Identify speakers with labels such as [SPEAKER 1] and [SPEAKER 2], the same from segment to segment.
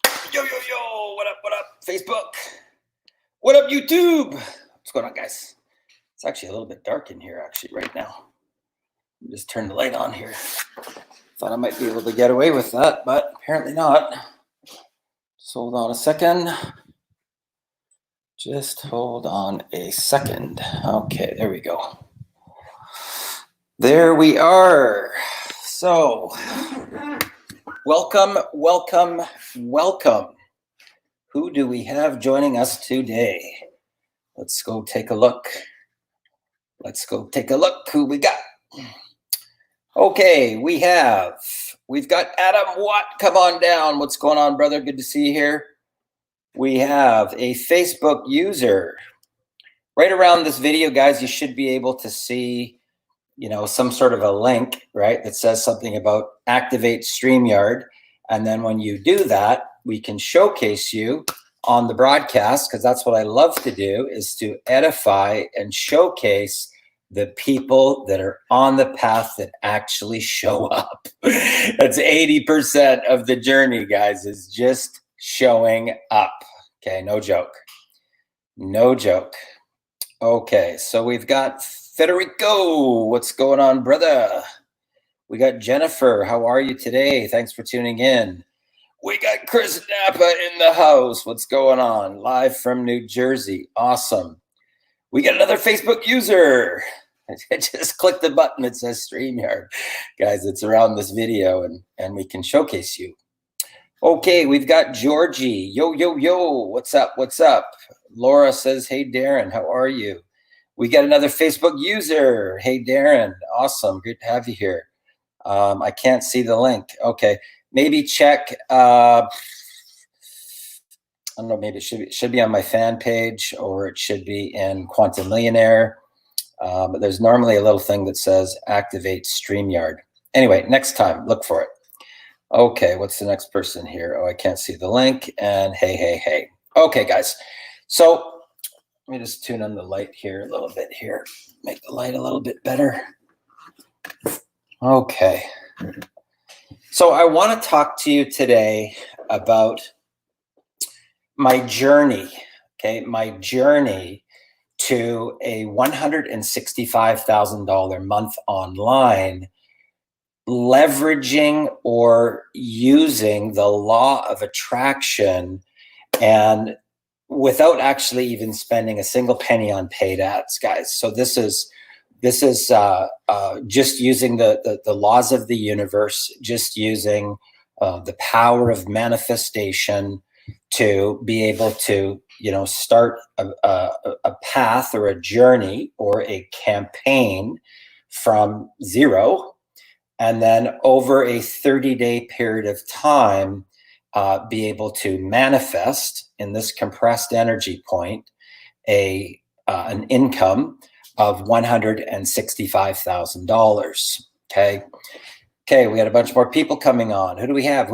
[SPEAKER 1] Yo, yo, yo, what up, Facebook? What up, YouTube? What's going on, guys? It's actually a little bit dark in here, actually, right now. Just turn the light on here. Thought I might be able to get away with that, but apparently not. Just hold on a second. Just hold on a second. Okay, there we go. There we are. So, welcome. Who do we have joining us today? Let's go take a look. Who we got. Okay, we've got Adam Watt. Come on down. What's going on, brother? Good to see you here. We have a Facebook user. Right around this video, guys, you should be able to see, some sort of a link, right, that says something about activate StreamYard. And then when you do that, we can showcase you on the broadcast, because that's what I love to do, is to edify and showcase the people that are on the path that actually show up. That's 80% of the journey, guys, is just showing up. Okay, no joke. Okay, so we've got Federico. What's going on, brother? We got Jennifer. How are you today? Thanks for tuning in. We got Chris Napa in the house. What's going on? Live from New Jersey. Awesome. We got another Facebook user. Just click the button that says StreamYard. Guys, it's around this video, and we can showcase you. Okay, we've got Georgie. Yo. What's up? Laura says, hey, Darren, how are you? We got another Facebook user. Hey, Darren. Awesome. Great to have you here. I can't see the link. Okay. Maybe check, I don't know, maybe it should be on my fan page, or it should be in Quantum Millionaire. But there's normally a little thing that says activate StreamYard. Anyway, next time, look for it. Okay, what's the next person here? Oh, I can't see the link. And hey. Okay, guys. So let me just tune on the light here a little bit here. Make the light a little bit better. Okay. So I want to talk to you today about my journey, okay? My journey to a $165,000 month online, leveraging or using the law of attraction, and without actually even spending a single penny on paid ads, guys. So this is just using the laws of the universe, just using the power of manifestation to be able to, start a path or a journey or a campaign from zero, and then over a 30-day period of time, be able to manifest in this compressed energy point an income of $165,000. Okay, we got a bunch more people coming on. Who do we have?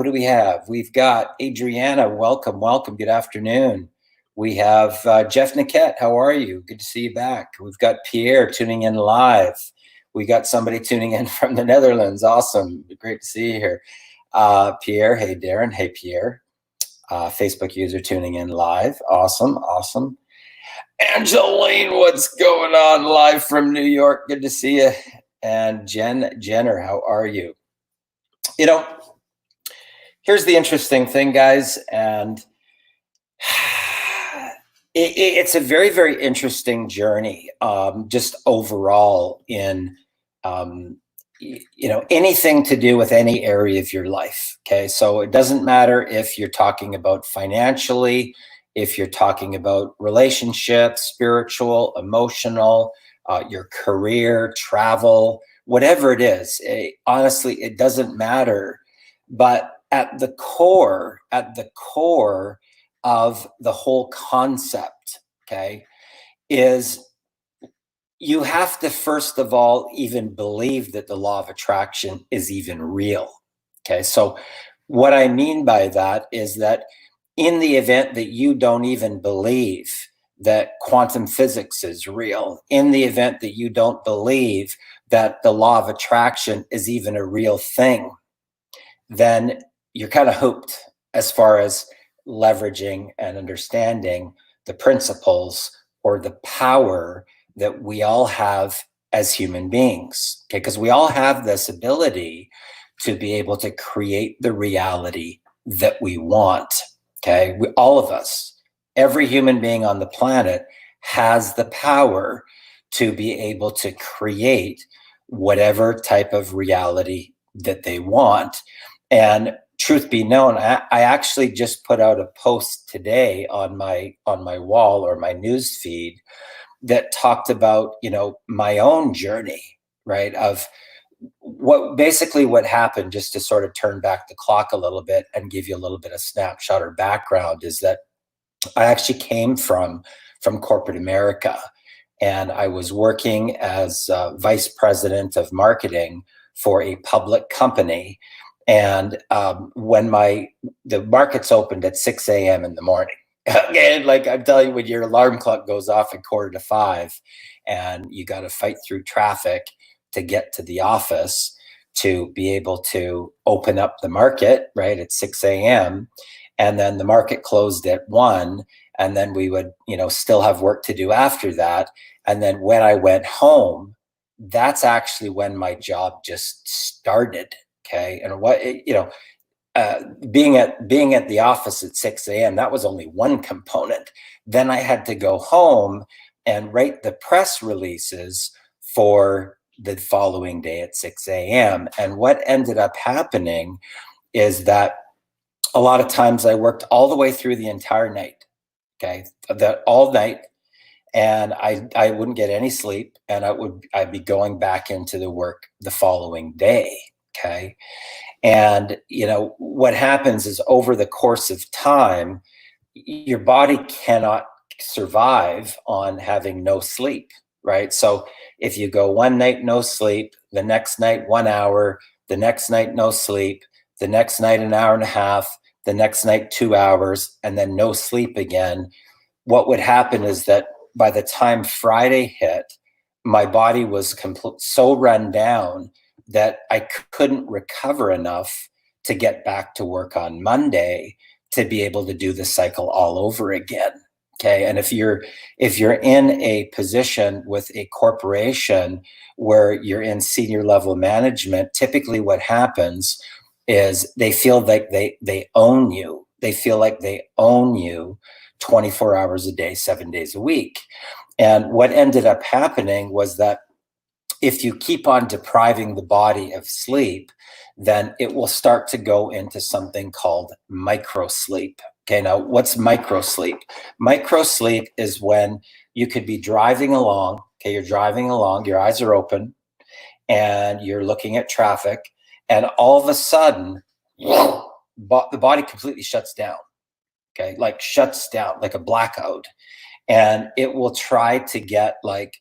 [SPEAKER 1] We've got Adriana. Welcome. Good afternoon. We have Jeff Niquette. How are you? Good to see you back. We've got Pierre tuning in live. We got somebody tuning in from the Netherlands. Awesome. Great to see you here. Pierre. Hey, Darren. Hey, Pierre. Facebook user tuning in live. Awesome. Angeline, what's going on? Live from New York. Good to see you. And Jenner, how are you? Here's the interesting thing, guys, and it's a very, very interesting journey, just overall in, anything to do with any area of your life. Okay, so it doesn't matter if you're talking about financially, if you're talking about relationships, spiritual, emotional, your career, travel, whatever it is, honestly, it doesn't matter. But at the core of the whole concept, okay, is you have to, first of all, even believe that the law of attraction is even real. Okay, so what I mean by that is that in the event that you don't even believe that quantum physics is real, in the event that you don't believe that the law of attraction is even a real thing, then you're kind of hooped. as far as leveraging and understanding the principles or the power that we all have as human beings. Okay, because we all have this ability to be able to create the reality that we want. Okay, all of us, every human being on the planet has the power to be able to create whatever type of reality that they want. And truth be known, I actually just put out a post today on my wall or my news feed that talked about, my own journey, right? Of what happened, just to sort of turn back the clock a little bit and give you a little bit of snapshot or background, is that I actually came from corporate America, and I was working as vice president of marketing for a public company. And when the markets opened at 6 a.m. in the morning, and like I'm telling you, when your alarm clock goes off at 4:45 and you got to fight through traffic to get to the office to be able to open up the market, right, at 6 a.m. And then the market closed at 1, and then we would, still have work to do after that. And then when I went home, that's actually when my job just started. Okay. And being at the office at 6 a.m., that was only one component. Then I had to go home and write the press releases for the following day at 6 a.m. And what ended up happening is that a lot of times I worked all the way through the entire night. Okay. All night. And I wouldn't get any sleep, and I'd be going back into the work the following day. Okay. And, what happens is, over the course of time, your body cannot survive on having no sleep, right? So if you go one night, no sleep, the next night, 1 hour, the next night, no sleep, the next night, an hour and a half, the next night, 2 hours, and then no sleep again, what would happen is that by the time Friday hit, my body was so run down that I couldn't recover enough to get back to work on Monday to be able to do the cycle all over again. Okay. And if you're in a position with a corporation where you're in senior level management, typically what happens is they feel like they own you. They feel like they own you 24 hours a day, 7 days a week. And what ended up happening was that if you keep on depriving the body of sleep, then it will start to go into something called microsleep. Okay, now what's microsleep? Microsleep is when you could be driving along. Okay, you're driving along, your eyes are open, and you're looking at traffic, and all of a sudden, the body completely shuts down. Okay, like shuts down, like a blackout. And it will try to get like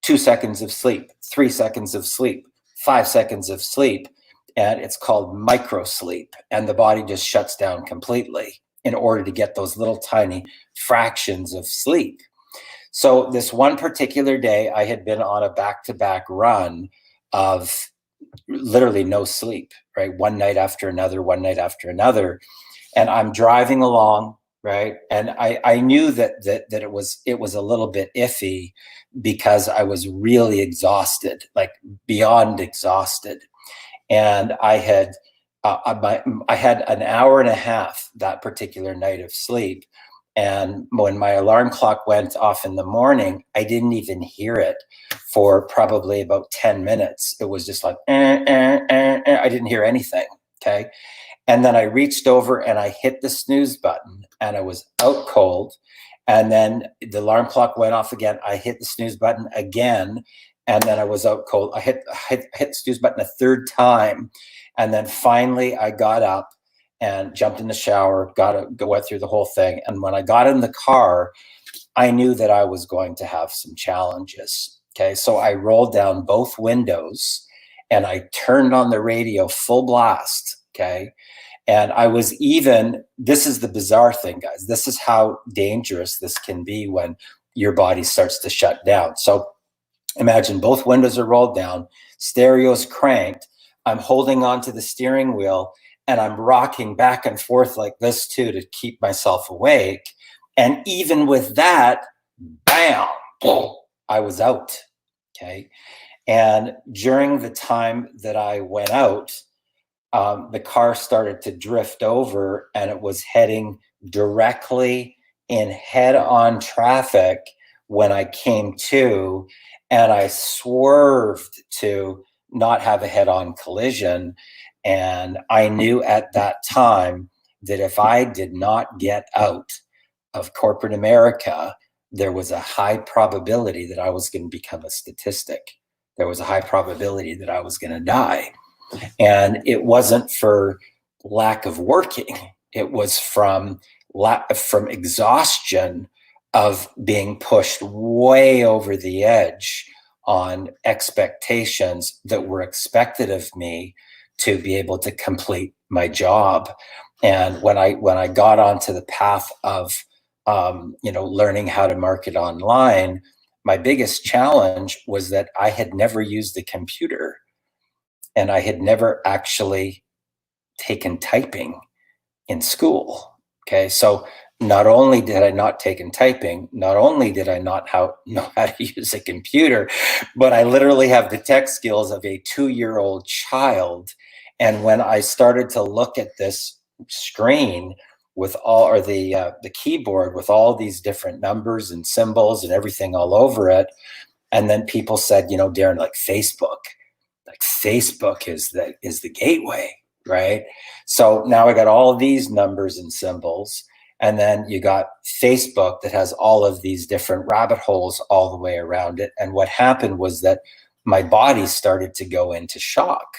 [SPEAKER 1] 2 seconds of sleep, 3 seconds of sleep, 5 seconds of sleep. And it's called microsleep. And the body just shuts down completely in order to get those little tiny fractions of sleep. So this one particular day, I had been on a back-to-back run of literally no sleep, right? One night after another, one night after another. And I'm driving along, right? And I knew that it was a little bit iffy because I was really exhausted, like beyond exhausted. And I had an hour and a half that particular night of sleep. And when my alarm clock went off in the morning, I didn't even hear it for probably about 10 minutes. It was just like, I didn't hear anything. Okay. And then I reached over and I hit the snooze button, and I was out cold. And then the alarm clock went off again. I hit the snooze button again, and then I was out cold. I hit the snooze button a third time. And then finally I got up and jumped in the shower, went through the whole thing. And when I got in the car, I knew that I was going to have some challenges. Okay. So I rolled down both windows and I turned on the radio full blast. Okay. And this is the bizarre thing, guys. This is how dangerous this can be when your body starts to shut down. So imagine both windows are rolled down, stereo's cranked. I'm holding onto the steering wheel, and I'm rocking back and forth like this too to keep myself awake. And even with that, bam, I was out. Okay. And during the time that I went out, the car started to drift over, and it was heading directly in head-on traffic when I came to, and I swerved to not have a head-on collision. And I knew at that time that if I did not get out of corporate America, there was a high probability that I was going to become a statistic. There was a high probability that I was going to die. And it wasn't for lack of working. It was from exhaustion of being pushed way over the edge on expectations that were expected of me to be able to complete my job. And when I got onto the path of learning how to market online, my biggest challenge was that I had never used a computer, and I had never actually taken typing in school. Okay, so not only did I not taken typing, not only did I not know how to use a computer, but I literally have the tech skills of a 2-year-old child. And when I started to look at this screen with the keyboard with all these different numbers and symbols and everything all over it, and then people said, Darren, like Facebook is the gateway, right? So now I got all these numbers and symbols, and then you got Facebook that has all of these different rabbit holes all the way around it. And what happened was that my body started to go into shock.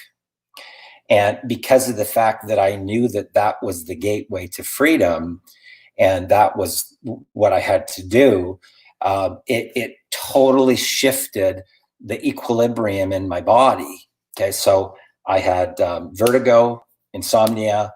[SPEAKER 1] And because of the fact that I knew that that was the gateway to freedom, and that was what I had to do, it totally shifted the equilibrium in my body. Okay, so I had vertigo, insomnia,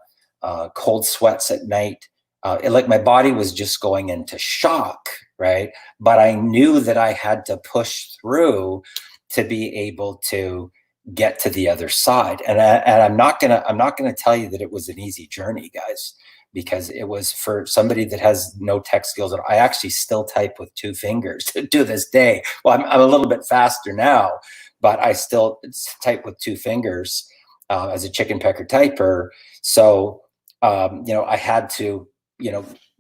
[SPEAKER 1] cold sweats at night. Like my body was just going into shock, right? But I knew that I had to push through to be able to get to the other side. And I'm not gonna tell you that it was an easy journey, guys, because it was for somebody that has no tech skills. I actually still type with 2 fingers to this day. Well, I'm a little bit faster now, but I still type with 2 fingers as a chicken pecker typer. So, I had to,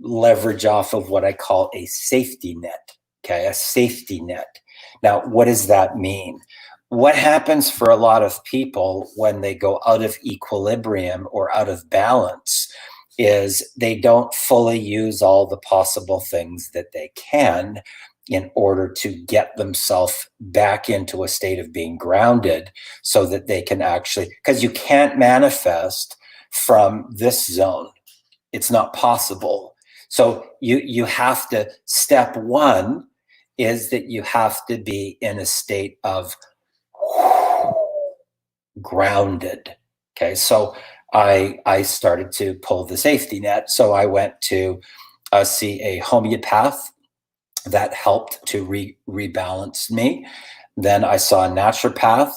[SPEAKER 1] leverage off of what I call a safety net. Okay, a safety net. Now, what does that mean? What happens for a lot of people when they go out of equilibrium or out of balance is they don't fully use all the possible things that they can in order to get themselves back into a state of being grounded, so that they can actually, because you can't manifest from this zone. It's not possible. So you have to, step 1 is that you have to be in a state of grounded. Okay, so I started to pull the safety net. So I went to see a homeopath that helped to rebalance me. Then I saw a naturopath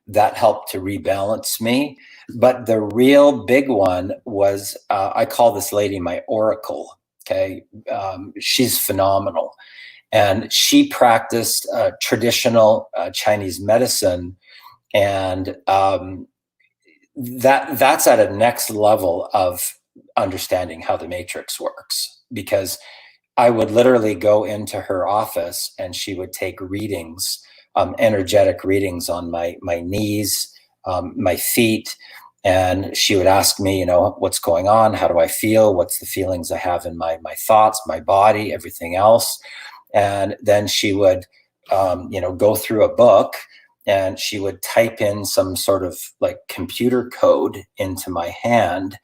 [SPEAKER 1] that helped to rebalance me. But the real big one was, I call this lady my oracle. Okay, she's phenomenal. And she practiced traditional Chinese medicine. And that's at a next level of understanding how the matrix works, because I would literally go into her office and she would take readings, energetic readings on my knees, my feet. And she would ask me, what's going on? How do I feel? What's the feelings I have in my thoughts, my body, everything else? And then she would, go through a book, and she would type in some sort of like computer code into my hand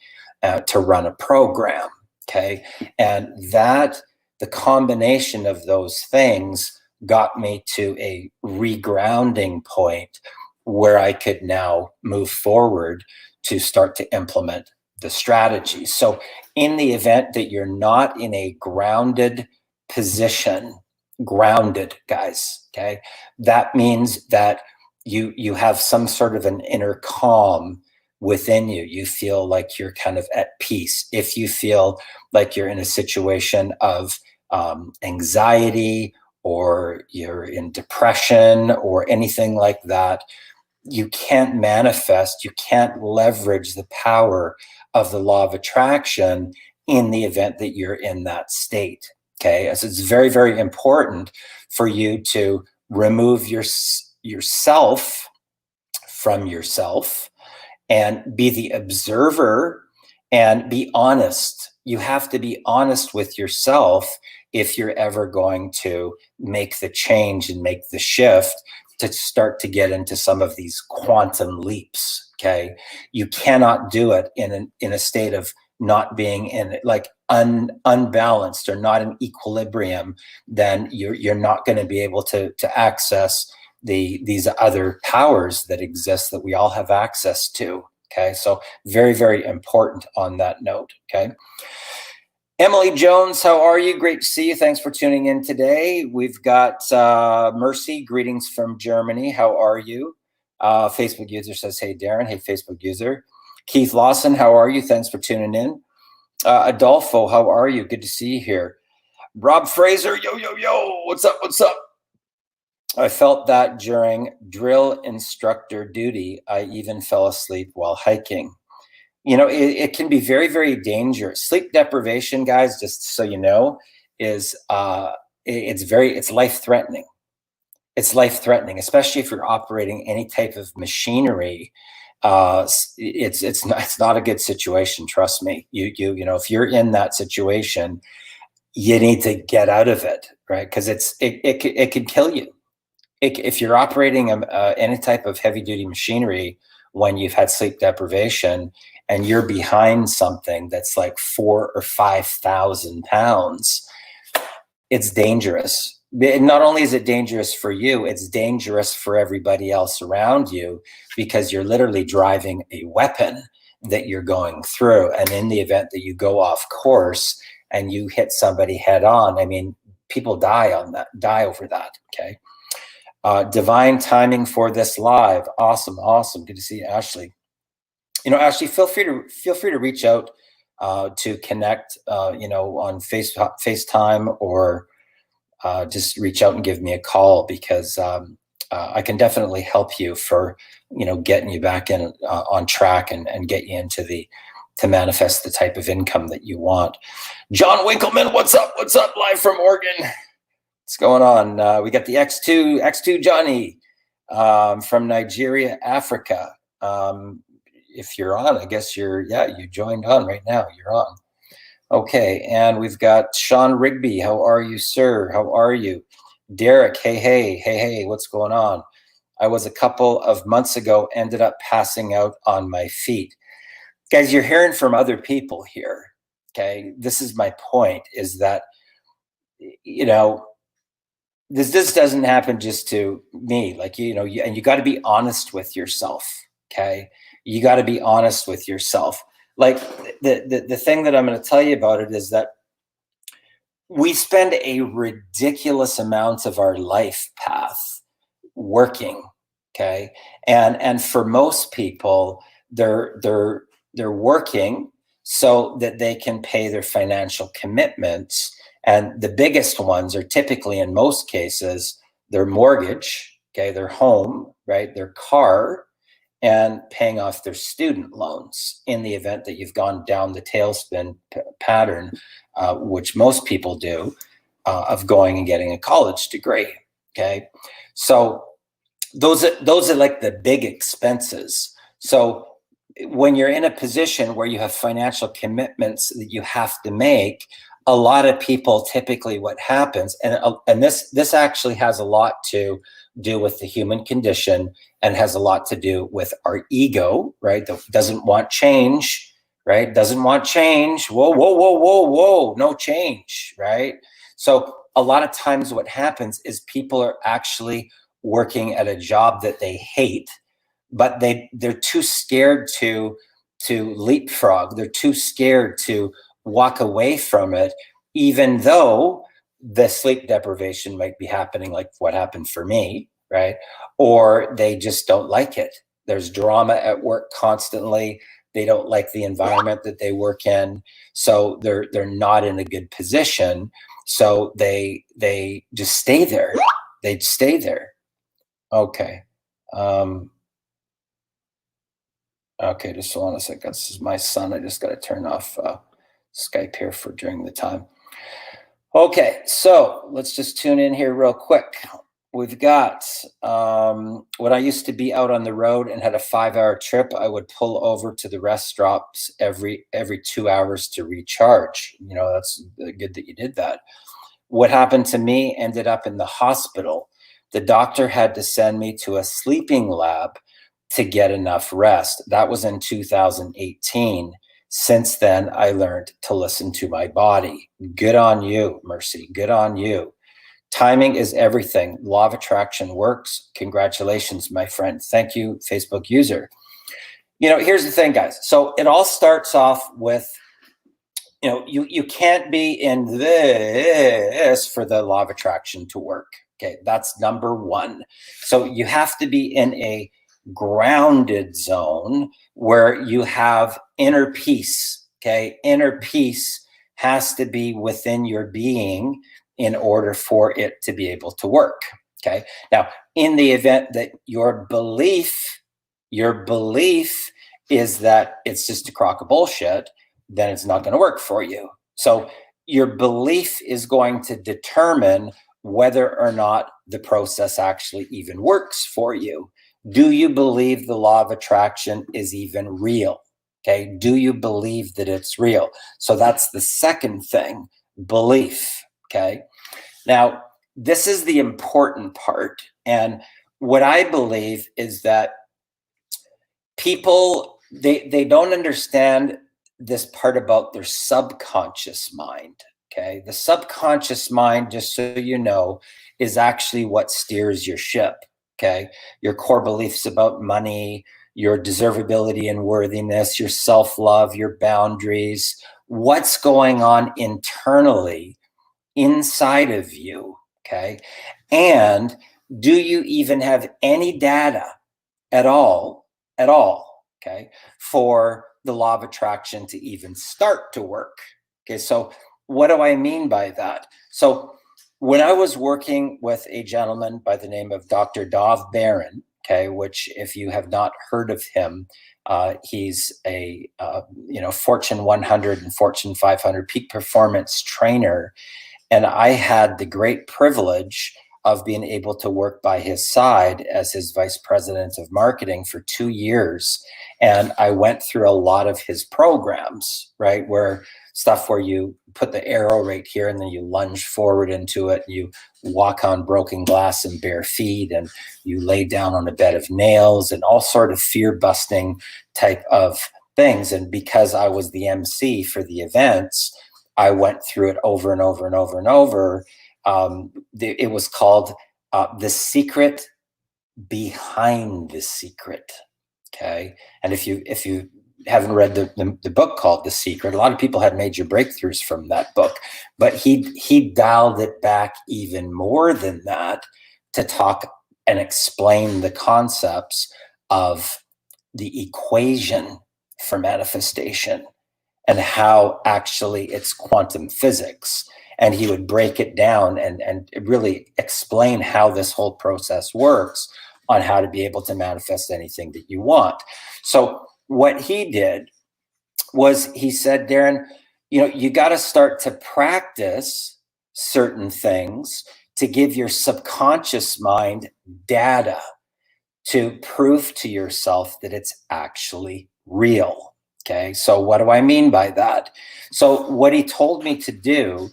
[SPEAKER 1] to run a program. Okay. And the combination of those things got me to a regrounding point where I could now move forward to start to implement the strategy. So in the event that you're not in a grounded position, grounded, guys, okay, that means that you have some sort of an inner calm within you. You feel like you're kind of at peace. If you feel like you're in a situation of anxiety, or you're in depression or anything like that, you can't manifest, you can't leverage the power of the law of attraction in the event that you're in that state. Okay, as it's very, very important for you to remove yourself from yourself and be the observer and be honest. You have to be honest with yourself if you're ever going to make the change and make the shift to start to get into some of these quantum leaps. Okay, you cannot do it in a state of not being in like unbalanced or not in equilibrium. Then you're not going to be able to access these other powers that exist that we all have access to. Okay, so very, very important on that note. Okay. Emily Jones, how are you? Great to see you. Thanks for tuning in today. We've got Mercy, greetings from Germany. How are you? Facebook user says, hey, Darren. Hey, Facebook user. Keith Lawson, how are you? Thanks for tuning in. Adolfo, how are you? Good to see you here. Rob Fraser, yo, yo, yo. What's up? What's up? I felt that during drill instructor duty. I even fell asleep while hiking. You know, it can be very, very dangerous. Sleep deprivation, guys, just so you know, is it's life-threatening. It's life-threatening, especially if you're operating any type of machinery. It's not a good situation. Trust me. You know, if you're in that situation, you need to get out of it, right? Because it could kill you. If you're operating any type of heavy-duty machinery when you've had sleep deprivation, and you're behind something that's like 4,000 or 5,000 pounds, it's dangerous. Not only is it dangerous for you, it's dangerous for everybody else around you, because you're literally driving a weapon that you're going through. And in the event that you go off course and you hit somebody head on, I mean, people die over that. Okay. Divine timing for this live. Awesome. Awesome. Good to see you, Ashley. You know, Ashley, feel free to reach out to connect, you know, on FaceTime, or just reach out and give me a call, because I can definitely help you for, you know, getting you back in on track and get you into to manifest the type of income that you want. John Winkleman, what's up? What's up? Live from Oregon. What's going on? We got the X2 Johnny from Nigeria, Africa. If you're on, I guess you joined on right now. You're on. Okay, and we've got Sean Rigby. How are you, sir? How are you? Derek, hey, what's going on? I was a couple of months ago, ended up passing out on my feet. Guys, you're hearing from other people here, okay? This is my point, is that, you know, this doesn't happen just to me. Like, you know, and you got to be honest with yourself, okay? You got to be honest with yourself. Like the thing that I'm going to tell you about it is that we spend a ridiculous amount of our life path working. Okay. And for most people, they're working so that they can pay their financial commitments. And the biggest ones are typically, in most cases, their mortgage, okay, their home, right, their car, and paying off their student loans in the event that you've gone down the tailspin pattern, which most people do, of going and getting a college degree. Okay, so those are like the big expenses. So when you're in a position where you have financial commitments that you have to make, a lot of people, typically what happens, and this actually has a lot to do with the human condition, and has a lot to do with our ego, right? That doesn't want change, right? Doesn't want change. Whoa, no change, right? So a lot of times what happens is people are actually working at a job that they hate, but they're too scared to leapfrog. They're too scared to walk away from it, even though the sleep deprivation might be happening, like what happened for me, right? Or they just don't like it. There's drama at work constantly. They don't like the environment that they work in, so they're not in a good position. So they just stay there. They stay there. Okay. Okay, just hold on a second. This is my son. I just got to turn off Skype here for during the time. Okay, so let's just tune in here real quick. We've got, when I used to be out on the road and had a 5-hour trip, I would pull over to the rest stops every 2 hours to recharge. You know, that's good that you did that. What happened to me ended up in the hospital. The doctor had to send me to a sleeping lab to get enough rest. That was in 2018. Since then, I learned to listen to my body. Good on you, Mercy. Good on you. Timing is everything. Law of attraction works. Congratulations, my friend. Thank you, Facebook user. You know, here's the thing, guys. So it all starts off with, you know, you can't be in this for the law of attraction to work. Okay, that's number one. So you have to be in a grounded zone where you have inner peace. Okay, inner peace has to be within your being in order for it to be able to work. Okay, now in the event that your belief is that it's just a crock of bullshit, then it's not going to work for you. So your belief is going to determine whether or not the process actually even works for you. Do you believe the law of attraction is even real? Okay. Do you believe that it's real? So that's the second thing, belief. Okay. Now, this is the important part. And what I believe is that people, they don't understand this part about their subconscious mind. Okay. The subconscious mind, just so you know, is actually what steers your ship. Okay. Your core beliefs about money, your deservability and worthiness, your self-love, your boundaries, what's going on internally inside of you. Okay. And do you even have any data at all, okay, for the law of attraction to even start to work? Okay. So what do I mean by that? So when I was working with a gentleman by the name of Dr. Dov Baron, okay, which if you have not heard of him, he's a Fortune 100 and Fortune 500 peak performance trainer. And I had the great privilege of being able to work by his side as his vice president of marketing for 2 years. And I went through a lot of his programs, right? Where you put the arrow right here and then you lunge forward into it. You walk on broken glass in bare feet, and you lay down on a bed of nails, and all sort of fear busting type of things. And because I was the MC for the events, I went through it over and over and over and over. It was called The Secret Behind the Secret. Okay. And if you haven't read the book called The Secret, a lot of people had major breakthroughs from that book, but he dialed it back even more than that to talk and explain the concepts of the equation for manifestation and how actually it's quantum physics. And he would break it down and really explain how this whole process works on how to be able to manifest anything that you want. So what he did was he said, Darren, you got to start to practice certain things to give your subconscious mind data to prove to yourself that it's actually real. Okay, so what do I mean by that? So what he told me to do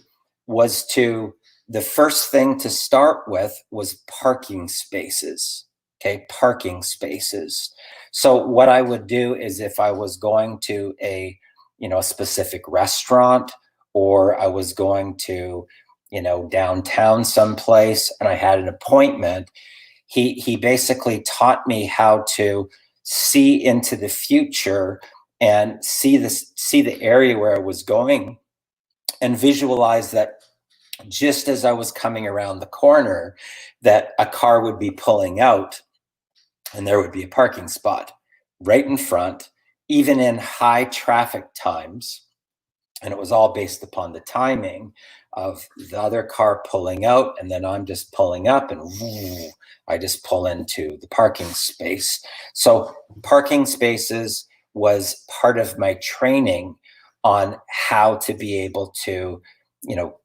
[SPEAKER 1] was the first thing to start with was parking spaces. Okay, parking spaces. So what I would do is if I was going to a specific restaurant, or I was going to, downtown someplace and I had an appointment, he basically taught me how to see into the future and see the area where I was going and visualize that just as I was coming around the corner, that a car would be pulling out and there would be a parking spot right in front, even in high traffic times. And it was all based upon the timing of the other car pulling out, and then I'm just pulling up, and I just pull into the parking space. So parking spaces was part of my training on how to be able to,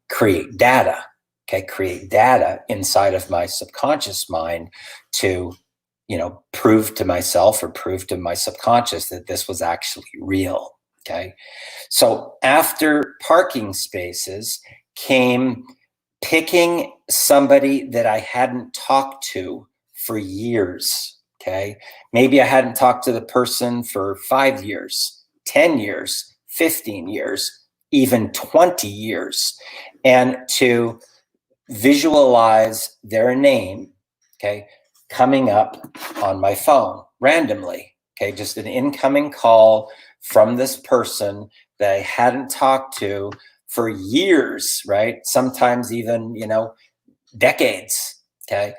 [SPEAKER 1] create data. Okay, create data inside of my subconscious mind to, prove to myself or prove to my subconscious that this was actually real. Okay. So after parking spaces came picking somebody that I hadn't talked to for years. Okay. Maybe I hadn't talked to the person for 5 years, 10 years, 15 years, even 20 years, and to visualize their name, okay, coming up on my phone randomly. Okay. Just an incoming call from this person that I hadn't talked to for years, right? Sometimes even, decades, okay?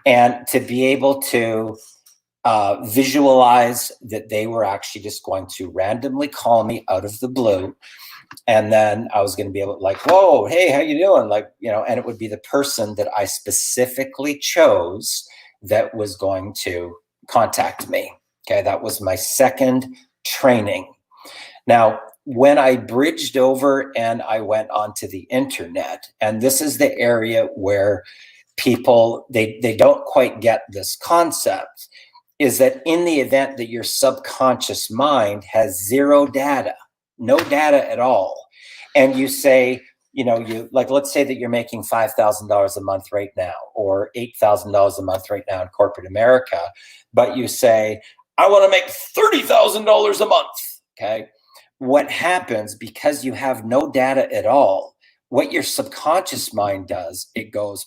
[SPEAKER 1] And to be able to visualize that they were actually just going to randomly call me out of the blue. And then I was going to be able to whoa, hey, how you doing? And it would be the person that I specifically chose that was going to contact me. Okay, that was my second training. Now, when I bridged over and I went onto the internet, and this is the area where people, they don't quite get this concept, is that in the event that your subconscious mind has zero data, no data at all, and you say, let's say that you're making $5,000 a month right now, or $8,000 a month right now in corporate America, but you say, I want to make $30,000 a month. Okay. What happens, because you have no data at all, what your subconscious mind does, it goes,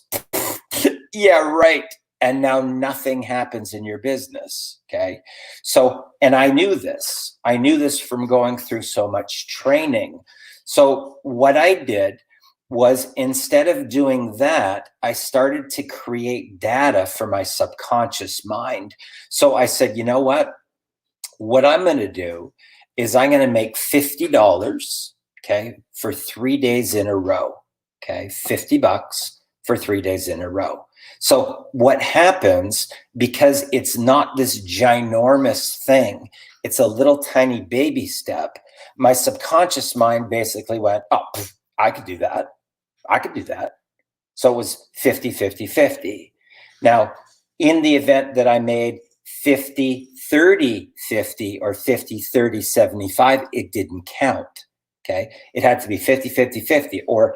[SPEAKER 1] yeah, right. And now nothing happens in your business. Okay. So, and I knew this from going through so much training. So what I did was, instead of doing that, I started to create data for my subconscious mind. So I said, you know what I'm going to do is I'm going to make $50, okay, for 3 days in a row. Okay, $50 for 3 days in a row. So what happens, because it's not this ginormous thing, it's a little tiny baby step, my subconscious mind basically went, oh, I could do that. I could do that. So it was 50, 50, 50. Now, in the event that I made 50, 30, 50, or 50, 30, 75, it didn't count. Okay. It had to be 50, 50, 50, or,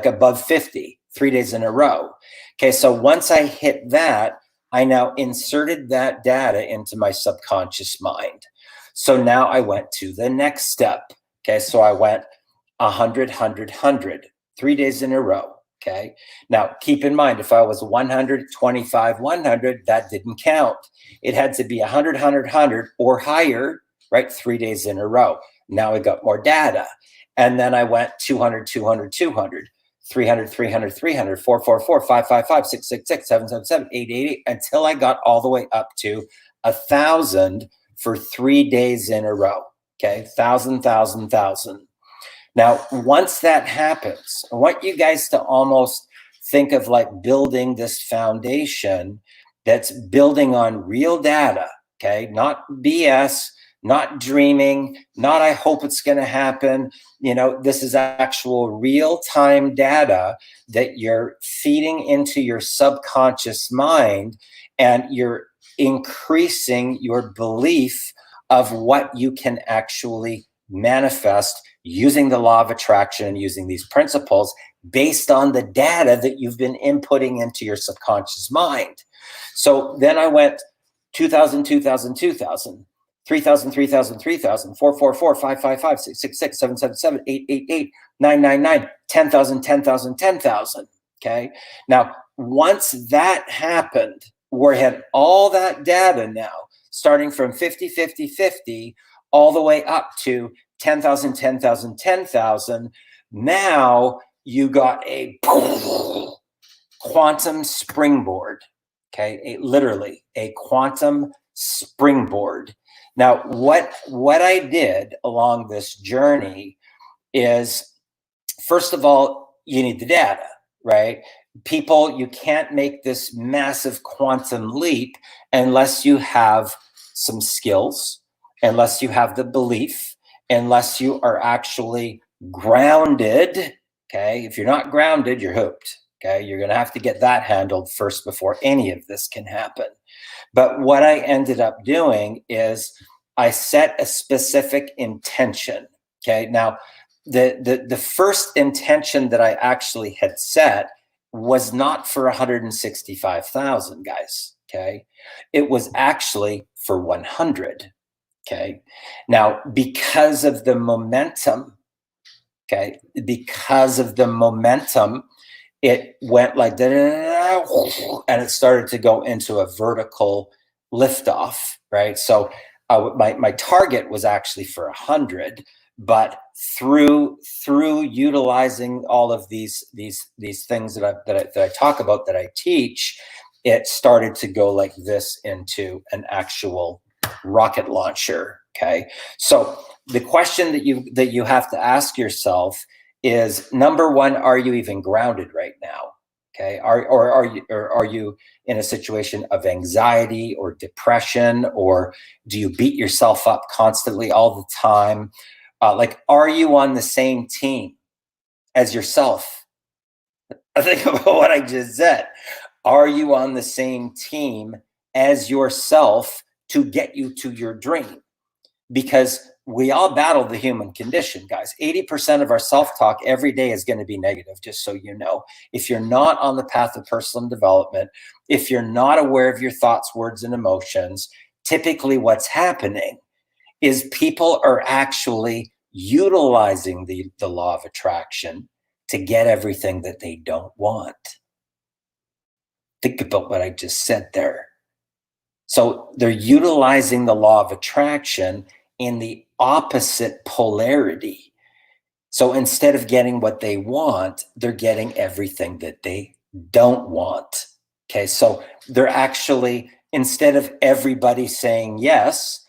[SPEAKER 1] above 50, 3 days in a row. Okay. So once I hit that, I now inserted that data into my subconscious mind. So now I went to the next step. Okay. So I went 100, 100, 100, 3 days in a row. Okay. Now keep in mind, if I was 125, 100, that didn't count. It had to be 100, 100, 100 or higher, right? 3 days in a row. Now I got more data. And then I went 200, 200, 200, 300, 300, 300, 444, 555, 666, 777, 888, until I got all the way up to 1,000 for 3 days in a row. Okay. 1,000, 1,000, 1,000. Now, once that happens, I want you guys to almost think of building this foundation that's building on real data, okay? Not BS, not dreaming, not I hope it's going to happen. This is actual real-time data that you're feeding into your subconscious mind, and you're increasing your belief of what you can actually manifest using the law of attraction and using these principles based on the data that you've been inputting into your subconscious mind. So then I went 2,000, 2,000, 2,000, 3,000, 3,000, 3,000, 444, 555, 666, 777, 888, 999, 10,000, 10,000, 10,000. Okay. Now, once that happened, we had all that data now, starting from 50, 50, 50, all the way up to 10,000, 10,000, 10,000. Now you got a quantum springboard. Okay, literally a quantum springboard. Now, what I did along this journey is, first of all, you need the data, right? People, you can't make this massive quantum leap unless you have some skills, unless you have the belief, unless you are actually grounded. Okay, if you're not grounded, you're hooped. Okay, you're going to have to get that handled first before any of this can happen. But what I ended up doing is I set a specific intention. Okay, now the first intention that I actually had set was not for 165,000, guys. Okay, it was actually for 100. Okay, now because of the momentum, okay, because of the momentum, it went like that, and it started to go into a vertical liftoff, right? So my target was actually for 100, but through utilizing all of these things that I talk about, that I teach, it started to go like this into an actual rocket launcher. Okay, so the question that you have to ask yourself is, number one, are you even grounded right now? Okay, are you in a situation of anxiety or depression, or do you beat yourself up constantly all the time? Like, are you on the same team as yourself? Think about what I just said. Are you on the same team as yourself to get you to your dream? Because we all battle the human condition, guys. 80% of our self-talk every day is going to be negative, just so you know. If you're not on the path of personal development, if you're not aware of your thoughts, words, and emotions, typically what's happening is people are actually utilizing the law of attraction to get everything that they don't want. Think about what I just said there. So they're utilizing the law of attraction in the opposite polarity. So instead of getting what they want, they're getting everything that they don't want. Okay, so they're actually, instead of everybody saying yes,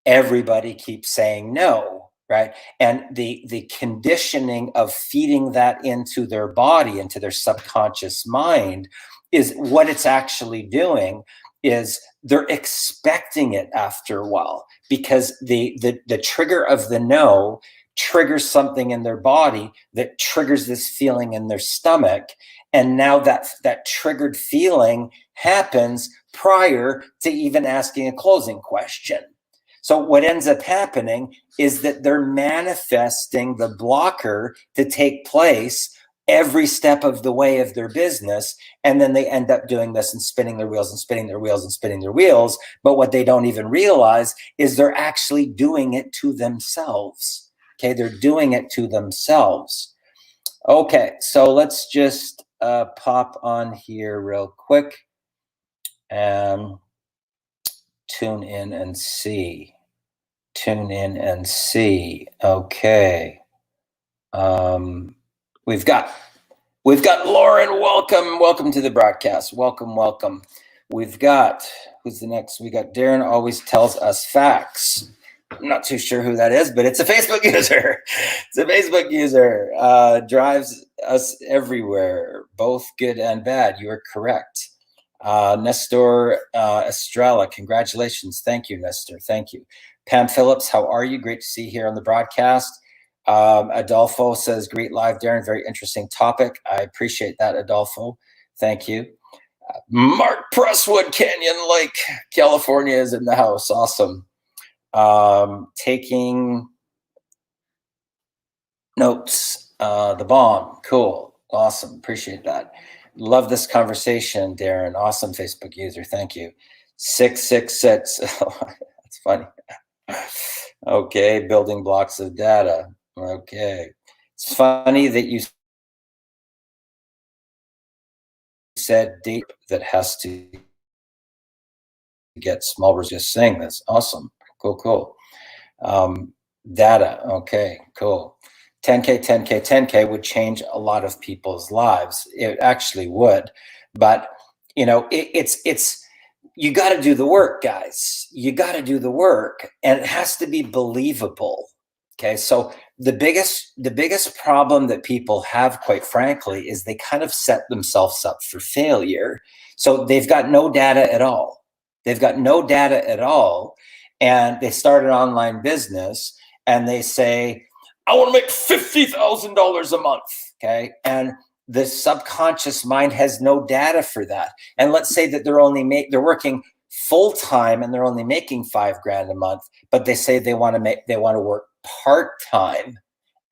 [SPEAKER 1] everybody keeps saying no, right? And the conditioning of feeding that into their body, into their subconscious mind, is what it's actually doing is they're expecting it after a while, because the trigger of the no triggers something in their body that triggers this feeling in their stomach. And now that triggered feeling happens prior to even asking a closing question. So what ends up happening is that they're manifesting the blocker to take place every step of the way of their business. And then they end up doing this and spinning their wheels and spinning their wheels and spinning their wheels. But what they don't even realize is they're actually doing it to themselves. Okay, they're doing it to themselves. Okay, so let's just pop on here real quick and tune in and see. Okay. We've got Lauren. Welcome to the broadcast. Welcome. We've got, who's the next? We got Darren always tells us facts. I'm not too sure who that is, but it's a Facebook user. Drives us everywhere, both good and bad. You are correct. Nestor Estrella, congratulations. Thank you, Nestor. Thank you. Pam Phillips, how are you? Great to see you here on the broadcast. Adolfo says, great live, Darren. Very interesting topic. I appreciate that, Adolfo. Thank you. Mark Presswood, Canyon Lake, California is in the house. Awesome. Taking notes. The bomb. Cool. Awesome. Appreciate that. Love this conversation, Darren. Awesome Facebook user. Thank you. 666. That's funny. Okay. Building blocks of data. Okay. It's funny that you said date that has to get small. We're just saying this. Awesome. Cool. Data. Okay, cool. 10K would change a lot of people's lives. It actually would. But it's you got to do the work, guys. You got to do the work, and it has to be believable. Okay, so the biggest problem that people have, quite frankly, is they kind of set themselves up for failure. So they've got no data at all. They've got no data at all, and they start an online business, and they say, "I want to make $50,000 a month." Okay, and the subconscious mind has no data for that. And let's say that they're working full time and they're only making $5,000 a month, but they say they want to work part time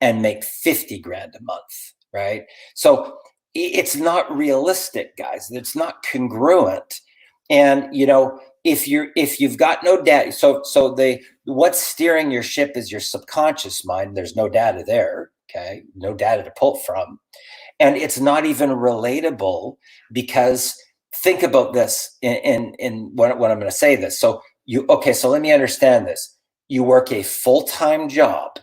[SPEAKER 1] and make $50,000 a month, right? So it's not realistic, guys. It's not congruent. And if you've got no data, so what's steering your ship is your subconscious mind. There's no data there, okay? No data to pull from. And it's not even relatable, because think about this in when I'm going to say this. So let me understand this. You work a full-time job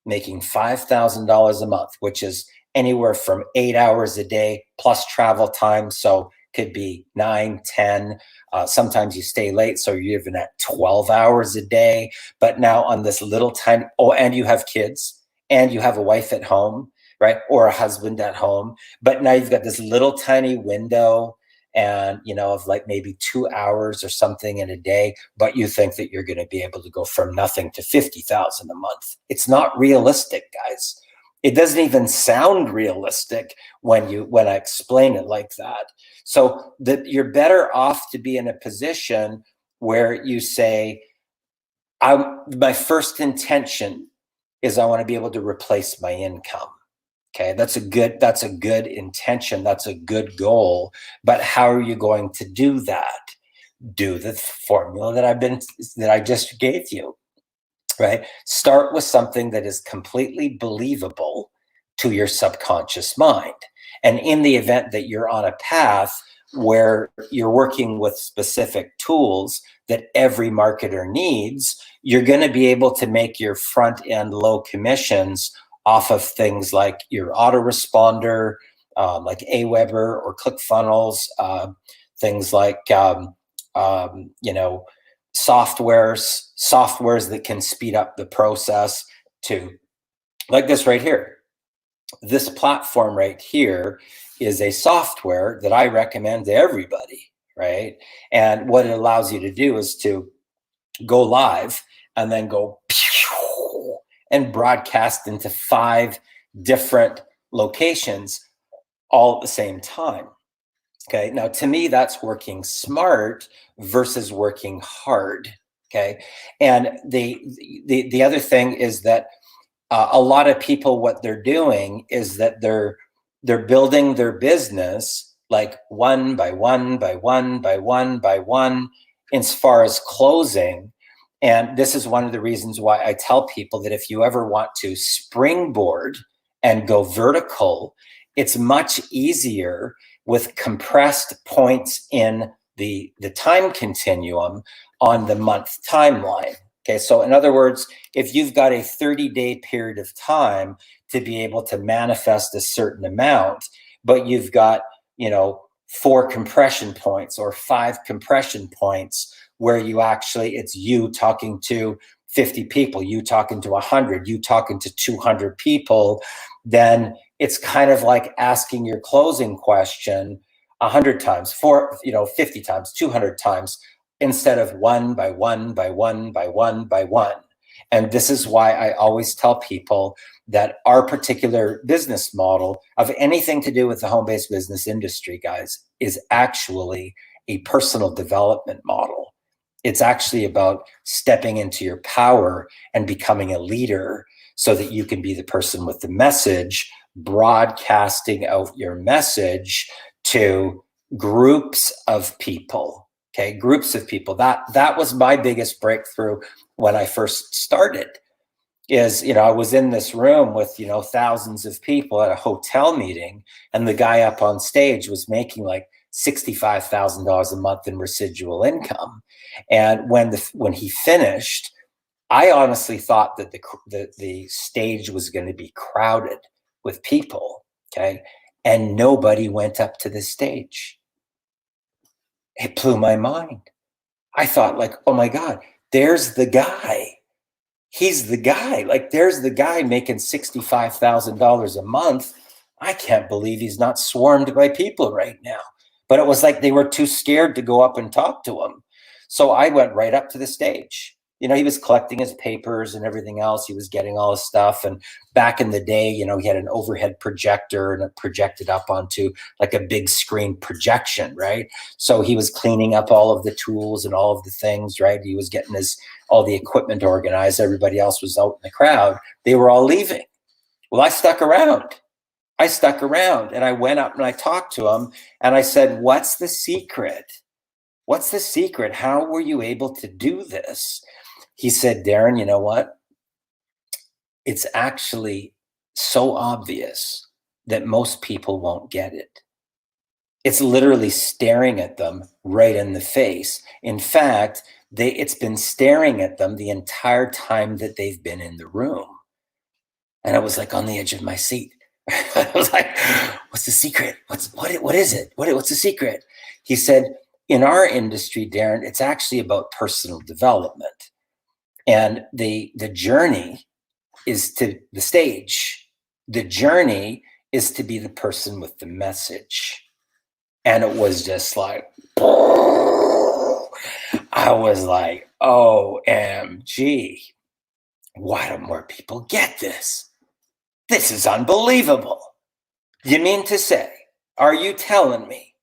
[SPEAKER 1] making $5,000 a month, which is anywhere from 8 hours a day plus travel time. So could be 9, 10. Sometimes you stay late, so you're even at 12 hours a day. But now on this little tiny, and you have kids and you have a wife at home, right? Or a husband at home. But now you've got this little tiny window and, of like maybe 2 hours or something in a day, but you think that you're going to be able to go from nothing to 50,000 a month. It's not realistic, guys. It doesn't even sound realistic when I explain it like that. So that you're better off to be in a position where you say, my first intention is I want to be able to replace my income. Okay, that's a good intention. That's a good goal. But how are you going to do that? Do the formula that I just gave you, right? Start with something that is completely believable to your subconscious mind. And in the event that you're on a path where you're working with specific tools that every marketer needs, you're going to be able to make your front end low commissions off of things like your autoresponder, like Aweber or ClickFunnels, things like softwares that can speed up the process, to like this right here. This platform right here is a software that I recommend to everybody, right? And what it allows you to do is to go live and then go and broadcast into 5 different locations all at the same time. Okay, now to me, that's working smart versus working hard. Okay, and the other thing is that a lot of people, what they're doing is that they're building their business like one by one by one by one by one, as far as closing. And this is one of the reasons why I tell people that if you ever want to springboard and go vertical, it's much easier with compressed points in the time continuum on the month timeline. Okay, so in other words, if you've got a 30-day period of time to be able to manifest a certain amount, but you've got, 4 compression points or 5 compression points where it's you talking to 50 people, you talking to 100, you talking to 200 people, then it's kind of like asking your closing question 100 times, 50 times, 200 times, instead of one by one by one by one by one. And this is why I always tell people that our particular business model of anything to do with the home-based business industry, guys, is actually a personal development model. It's actually about stepping into your power and becoming a leader so that you can be the person with the message, broadcasting out your message to groups of people. Okay, groups of people. That was my biggest breakthrough when I first started. I was in this room with, thousands of people at a hotel meeting, and the guy up on stage was making like $65,000 a month in residual income. And when he finished, I honestly thought that the stage was going to be crowded with people. Okay, and nobody went up to the stage. It blew my mind. I thought, like, oh my God, there's the guy. He's the guy. Like, there's the guy making $65,000 a month. I can't believe he's not swarmed by people right now. But it was like they were too scared to go up and talk to him. So I went right up to the stage. You know, he was collecting his papers and everything else. He was getting all his stuff. And back in the day, you know, he had an overhead projector and it projected up onto like a big screen projection, right? So he was cleaning up all of the tools and all of the things, right? He was getting all the equipment organized. Everybody else was out in the crowd. They were all leaving. Well, I stuck around. And I went up and I talked to him and I said, what's the secret? What's the secret? How were you able to do this? He said, Darren, you know what? It's actually so obvious that most people won't get it. It's literally staring at them right in the face. In fact, it's been staring at them the entire time that they've been in the room. And I was like on the edge of my seat. I was like, what's the secret? What is it? What's the secret? He said, in our industry, Darren, it's actually about personal development. And the journey is to the stage. The journey is to be the person with the message. And it was just like, I was like, OMG. Why don't more people get this? This is unbelievable. You mean to say, are you telling me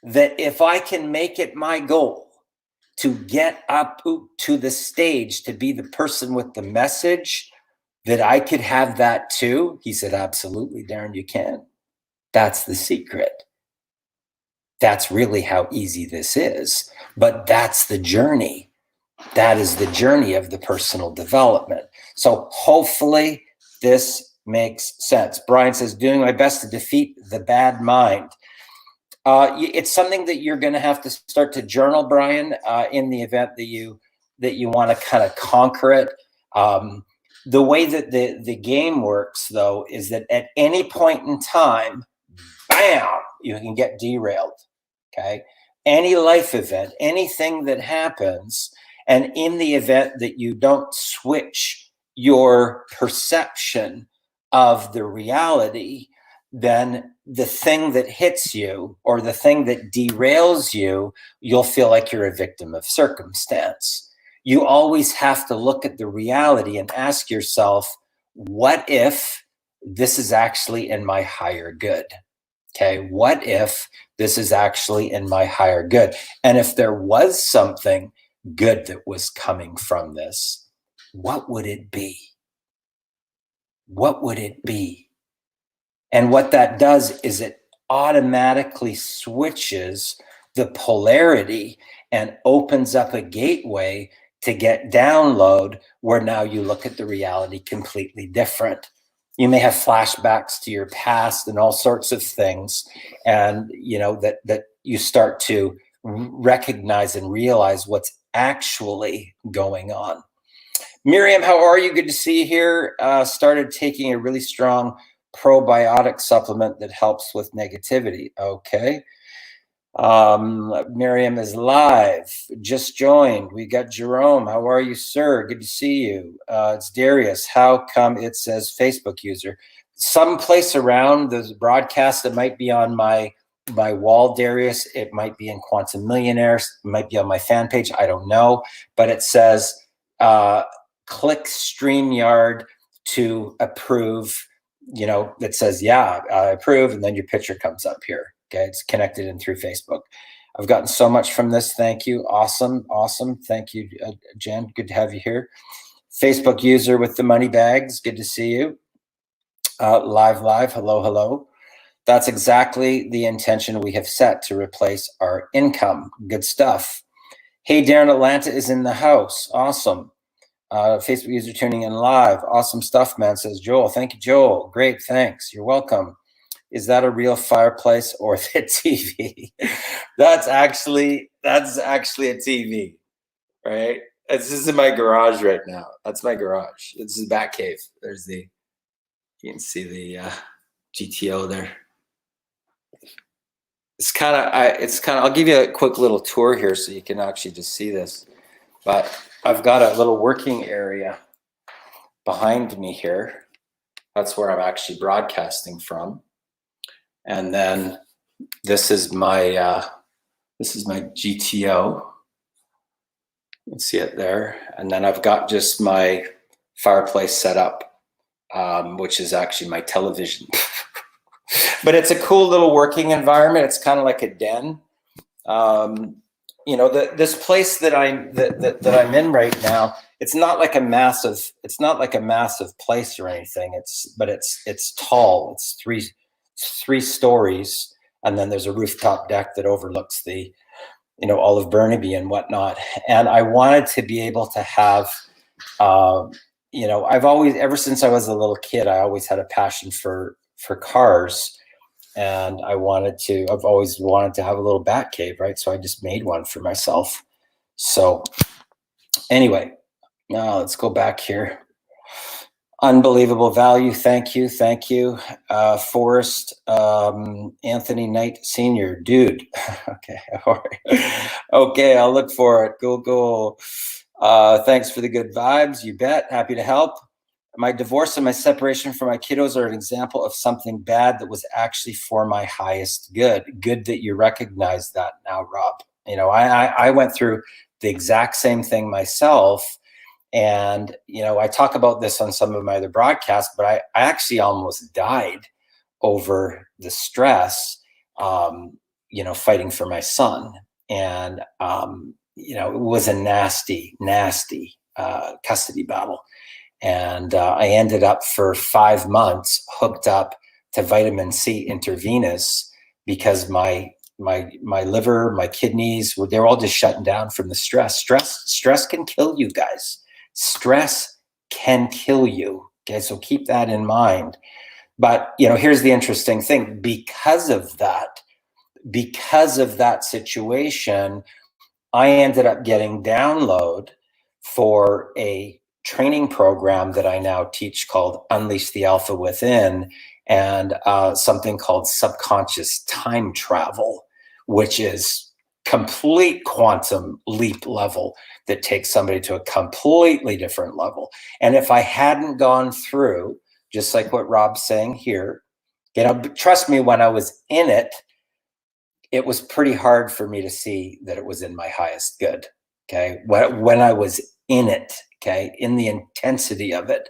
[SPEAKER 1] that if I can make it my goal to get up to the stage to be the person with the message, that I could have that too? He said, absolutely, Darren, you can. That's the secret. That's really how easy this is. But that's the journey. That is the journey of the personal development. So hopefully this makes sense. Brian says, doing my best to defeat the bad mind. It's something that you're going to have to start to journal, Brian, in the event that you want to kind of conquer it. The way that the game works, though, is that at any point in time, bam, you can get derailed. Okay, any life event, anything that happens, and in the event that you don't switch your perception of the reality, then the thing that hits you or the thing that derails you, you'll feel like you're a victim of circumstance. You always have to look at the reality and ask yourself, what if this is actually in my higher good? Okay, what if this is actually in my higher good? And if there was something good that was coming from this, what would it be? What would it be? And what that does is it automatically switches the polarity and opens up a gateway to get download where now you look at the reality completely different. You may have flashbacks to your past and all sorts of things, and you know that you start to recognize and realize what's actually going on. Miriam, how are you? Good to see you here. Started taking a really strong probiotic supplement that helps with negativity. Okay. Miriam is live, just joined. We got Jerome. How are you, sir? Good to see you. It's Darius. How come it says Facebook user? Someplace around the broadcast, it might be on my wall, Darius. It might be in Quantum Millionaires. It might be on my fan page. I don't know. But it says, click StreamYard to approve. You know, that says, yeah, I approve. And then your picture comes up here. Okay, it's connected in through Facebook. I've gotten so much from this. Thank you. Awesome. Thank you, Jen. Good to have you here. Facebook user with the money bags. Good to see you. Live. Hello. That's exactly the intention we have set to replace our income. Good stuff. Hey, Darren, Atlanta is in the house. Awesome. Facebook user tuning in live. Awesome stuff, man, says Joel. Thank you, Joel. Great, thanks. You're welcome. Is that a real fireplace or the TV? That's actually a TV, right? This is in my garage right now. That's my garage. This is the back cave. You can see the GTO there. I'll give you a quick little tour here so you can actually just see this. But I've got a little working area behind me here. That's where I'm actually broadcasting from. And then this is my GTO. You can see it there. And then I've got just my fireplace set up, which is actually my television. But it's a cool little working environment. It's kind of like a den. This place that I'm in right now, it's not like a massive place or anything. It's tall. It's three stories, and then there's a rooftop deck that overlooks the all of Burnaby and whatnot. And I wanted to be able to have I've always, ever since I was a little kid, I always had a passion for cars. And I've always wanted to have a little bat cave, right? So I just made one for myself. So anyway, now let's go back here. Unbelievable value. Thank you. Forrest, Anthony Knight Sr. Dude. Okay. All right. Okay, I'll look for it. Go. Thanks for the good vibes. You bet. Happy to help. My divorce and my separation from my kiddos are an example of something bad that was actually for my highest good. Good that you recognize that now, Rob. I went through the exact same thing myself. And, I talk about this on some of my other broadcasts, but I actually almost died over the stress, fighting for my son. And, it was a nasty custody battle. And I ended up for 5 months hooked up to vitamin C intravenous because my liver, my kidneys, they're all just shutting down from the stress. Stress can kill you guys. Stress can kill you. Okay, so keep that in mind. But here's the interesting thing. Because of that situation, I ended up getting download for a training program that I now teach called Unleash the Alpha Within, and something called subconscious time travel, which is complete quantum leap level that takes somebody to a completely different level. And if I hadn't gone through, just like what Rob's saying here, trust me, when I was in it, it was pretty hard for me to see that it was in my highest good. Okay. When I was in it, okay, in the intensity of it,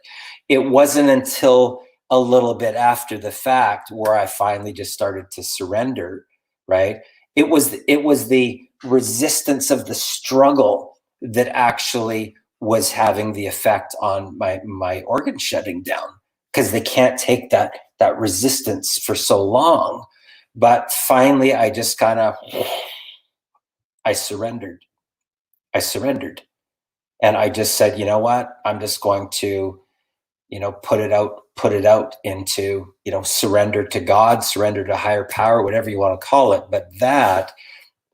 [SPEAKER 1] it wasn't until a little bit after the fact where I finally just started to surrender, right? It was the resistance of the struggle that actually was having the effect on my organ shutting down, because they can't take that resistance for so long. But finally, I just I surrendered. And I just said, you know what? I'm just going to, put it out into, surrender to God, surrender to higher power, whatever you want to call it. But that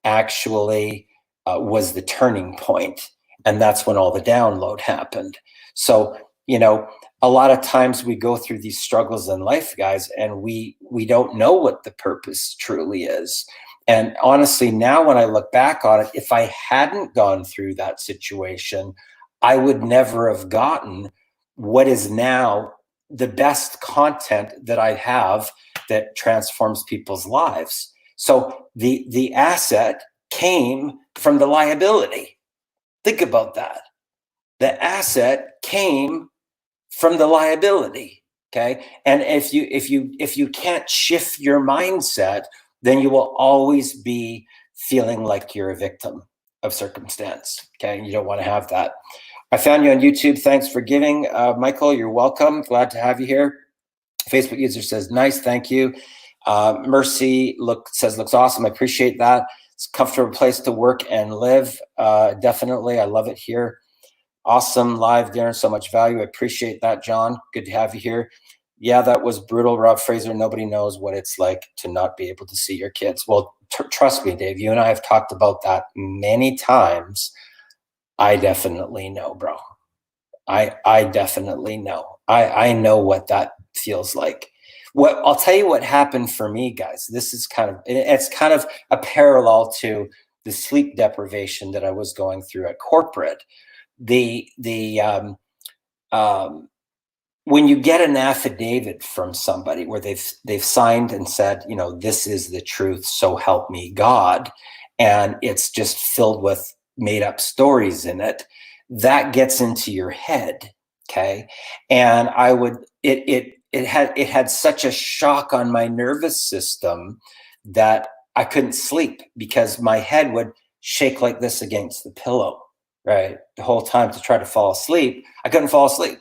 [SPEAKER 1] actually was the turning point. And that's when all the download happened. So, a lot of times we go through these struggles in life, guys, and we don't know what the purpose truly is. And honestly, now when I look back on it, if I hadn't gone through that situation, I would never have gotten what is now the best content that I have that transforms people's lives. So the asset came from the liability. Think about that. The asset came from the liability. Okay. And if you can't shift your mindset, then you will always be feeling like you're a victim of circumstance. Okay. And you don't want to have that. I found you on YouTube. Thanks for giving. Michael, you're welcome. Glad to have you here. Facebook user says, nice. Thank you. Mercy says, looks awesome. I appreciate that. It's a comfortable place to work and live. Definitely. I love it here. Awesome live, Darren. So much value. I appreciate that, John. Good to have you here. Yeah, that was brutal, Rob Fraser. Nobody knows what it's like to not be able to see your kids. Well, trust me, Dave, you and I have talked about that many times. I definitely know, bro. I definitely know. I know what that feels like. What I'll tell you what happened for me, guys. This is it's kind of a parallel to the sleep deprivation that I was going through at corporate. When you get an affidavit from somebody where they've signed and said, you know, this is the truth, so help me God, and it's just filled with made up stories in it, that gets into your head. Okay. And it had such a shock on my nervous system that I couldn't sleep because my head would shake like this against the pillow, right? The whole time to try to fall asleep. I couldn't fall asleep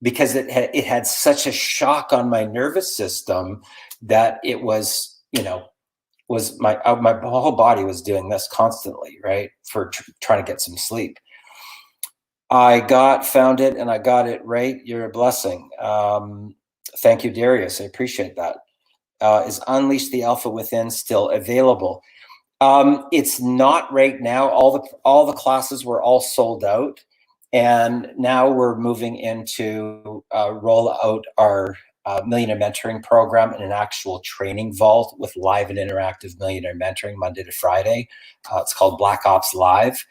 [SPEAKER 1] because it had such a shock on my nervous system that it was, you know, was my whole body was doing this constantly, right? For trying to get some sleep. I found it and I got it right. You're a blessing. Thank you, Darius. I appreciate that. Is Unleash the Alpha Within still available? It's not right now. All the classes were all sold out. And now we're moving into roll out our Millionaire Mentoring Program in an actual training vault with live and interactive millionaire mentoring Monday to Friday. It's called Black Ops Live.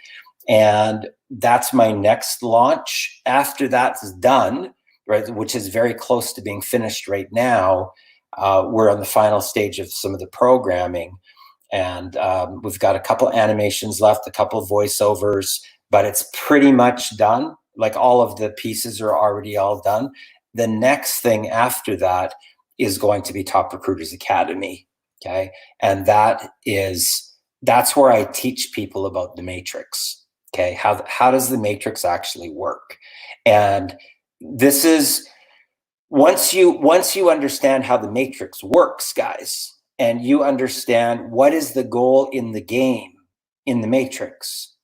[SPEAKER 1] And that's my next launch. After that's done, right, which is very close to being finished right now, we're on the final stage of some of the programming. And we've got a couple animations left, a couple voiceovers, but it's pretty much done. Like all of the pieces are already all done. The next thing after that is going to be Top Recruiters Academy. Okay. And that's where I teach people about the matrix. Okay. How does the matrix actually work? And this is, once you understand how the matrix works, guys, and you understand what is the goal in the game in the matrix,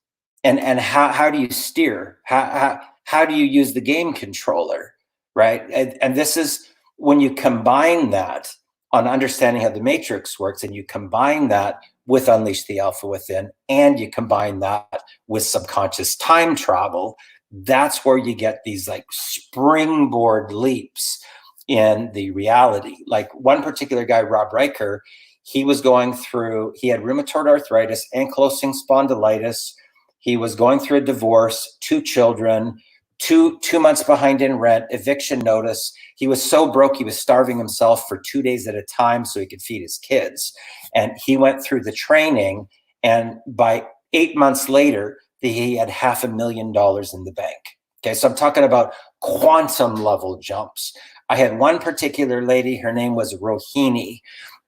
[SPEAKER 1] and how do you steer? How do you use the game controller, right? And this is when you combine that on understanding how the matrix works, and you combine that with Unleash the Alpha Within, and you combine that with subconscious time travel, that's where you get these like springboard leaps in the reality. Like one particular guy, Rob Riker, he had rheumatoid arthritis, ankylosing spondylitis. He was going through a divorce, 2 children, two months behind in rent, eviction notice. He was so broke, he was starving himself for 2 days at a time so he could feed his kids. And he went through the training, and by 8 months later, he had $500,000 in the bank. Okay, so I'm talking about quantum level jumps. I had one particular lady, her name was Rohini,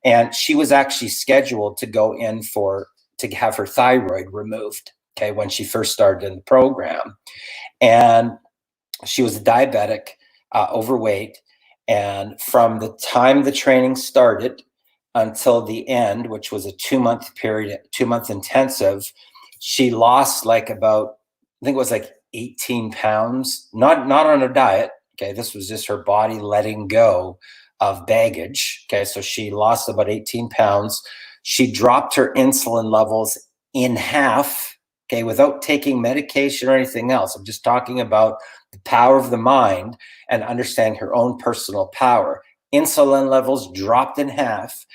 [SPEAKER 1] and she was actually scheduled to go in to have her thyroid removed, okay, when she first started in the program. And she was a diabetic, overweight. And from the time the training started until the end, which was a 2-month period, 2-month intensive, she lost like about, I think it was like 18 pounds, not on a diet. Okay. This was just her body letting go of baggage. Okay. So she lost about 18 pounds. She dropped her insulin levels in half. Okay. Without taking medication or anything else. I'm just talking about the power of the mind and understanding her own personal power. Insulin levels dropped in half.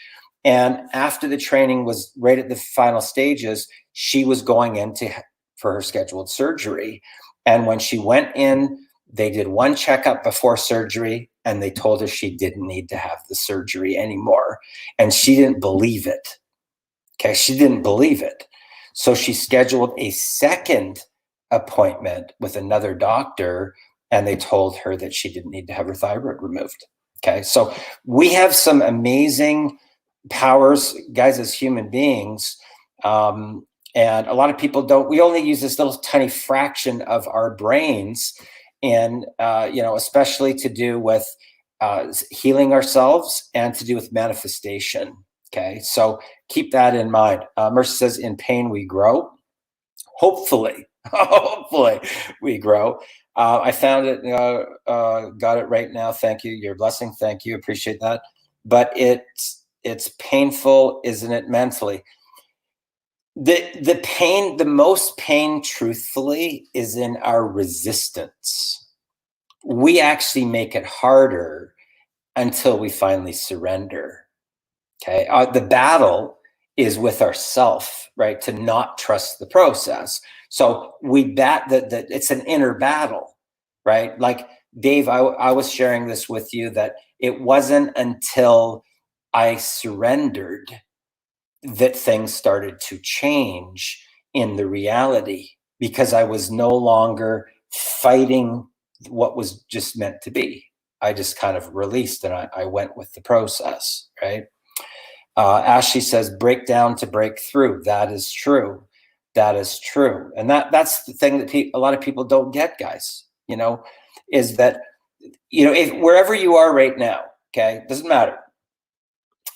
[SPEAKER 1] And after the training was right at the final stages, she was going for her scheduled surgery. And when she went in, they did one checkup before surgery, and they told her she didn't need to have the surgery anymore. And she didn't believe it. Okay, she didn't believe it. So she scheduled a second appointment with another doctor, and they told her that she didn't need to have her thyroid removed. Okay, so we have some amazing powers, guys, as human beings. And a lot of people we only use this little tiny fraction of our brains, and, especially to do with healing ourselves and to do with manifestation. Okay, so keep that in mind. Mercy says, in pain we grow. Hopefully we grow. I found it, got it right now. Thank you. Your blessing. Thank you. Appreciate that. But it's painful, isn't it, mentally? The pain, the most pain, truthfully, is in our resistance. We actually make it harder until we finally surrender. Okay, the battle is with ourself, right? To not trust the process. So that it's an inner battle, right? Like Dave, I was sharing this with you, that it wasn't until I surrendered that things started to change in the reality, because I was no longer fighting what was just meant to be. I just kind of released, and I went with the process, right? Ashley says, break down to break through. That is true. That is true. And that's the thing that a lot of people don't get, guys, is that, if wherever you are right now, okay, doesn't matter.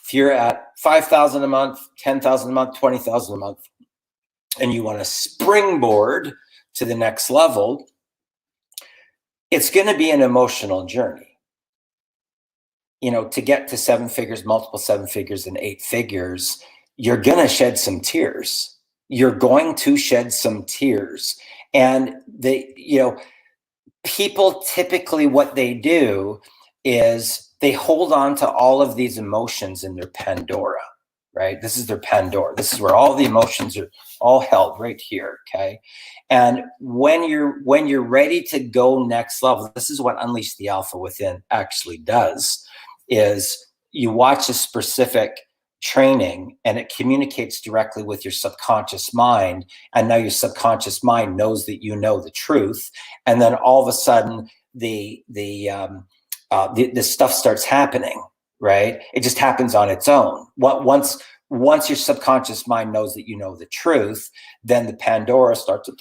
[SPEAKER 1] If you're at 5,000 a month, 10,000 a month, 20,000 a month, and you want to springboard to the next level, it's going to be an emotional journey. To get to 7 figures, multiple 7 figures, and 8 figures, you're going to shed some tears. You're going to shed some tears. And people typically, what they do is they hold on to all of these emotions in their Pandora, right? This is their Pandora. This is where all the emotions are all held right here, okay? And when you're ready to go next level, this is what Unleash the Alpha Within actually does, is you watch a specific training and it communicates directly with your subconscious mind. And now your subconscious mind knows that you know the truth. And then all of a sudden the stuff starts happening, right? It just happens on its own. Once your subconscious mind knows that you know the truth, then the Pandora starts to,